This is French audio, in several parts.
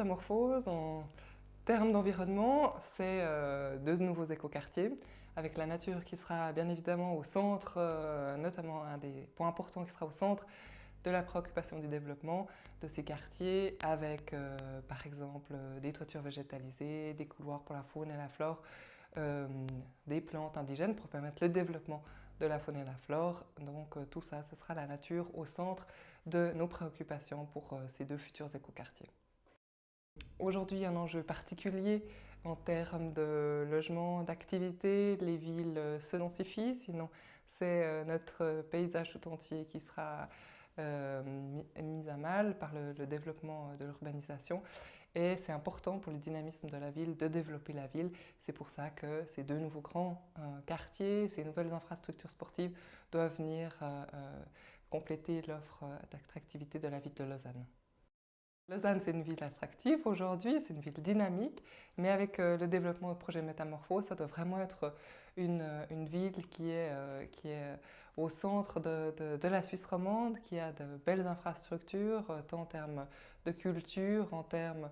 Métamorphose, en termes d'environnement, c'est de nouveaux écoquartiers, avec la nature qui sera bien évidemment au centre, notamment un des points importants qui sera au centre de la préoccupation du développement de ces quartiers, avec par exemple des toitures végétalisées, des couloirs pour la faune et la flore, des plantes indigènes pour permettre le développement de la faune et la flore. Donc tout ça, ce sera la nature au centre de nos préoccupations pour ces deux futurs écoquartiers. Aujourd'hui, un enjeu particulier en termes de logement, d'activité, les villes se densifient, sinon c'est notre paysage tout entier qui sera mis à mal par le développement de l'urbanisation. Et c'est important pour le dynamisme de la ville de développer la ville. C'est pour ça que ces deux nouveaux grands quartiers, ces nouvelles infrastructures sportives doivent venir compléter l'offre d'attractivité de la ville de Lausanne. Lausanne, c'est une ville attractive aujourd'hui, c'est une ville dynamique, mais avec le développement du projet Métamorphose, ça doit vraiment être une ville qui est au centre de la Suisse romande, qui a de belles infrastructures, tant en termes de culture, en termes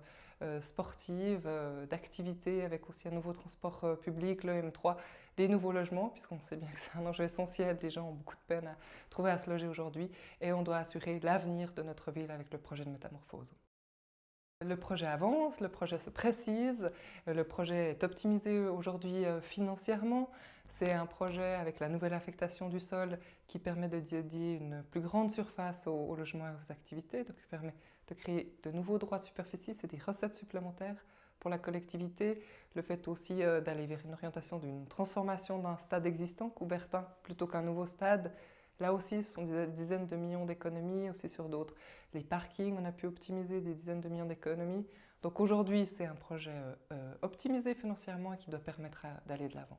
sportifs, d'activités, avec aussi un nouveau transport public, le M3, des nouveaux logements, puisqu'on sait bien que c'est un enjeu essentiel, les gens ont beaucoup de peine à trouver à se loger aujourd'hui, et on doit assurer l'avenir de notre ville avec le projet de Métamorphose. Le projet avance, le projet se précise, le projet est optimisé aujourd'hui financièrement. C'est un projet avec la nouvelle affectation du sol qui permet de dédier une plus grande surface au logement et aux activités, donc qui permet de créer de nouveaux droits de superficie, c'est des recettes supplémentaires pour la collectivité. Le fait aussi d'aller vers une orientation d'une transformation d'un stade existant, Coubertin, plutôt qu'un nouveau stade. Là aussi, ce sont des dizaines de millions d'économies, aussi sur d'autres. Les parkings, on a pu optimiser des dizaines de millions d'économies. Donc aujourd'hui, c'est un projet optimisé financièrement et qui doit permettre d'aller de l'avant.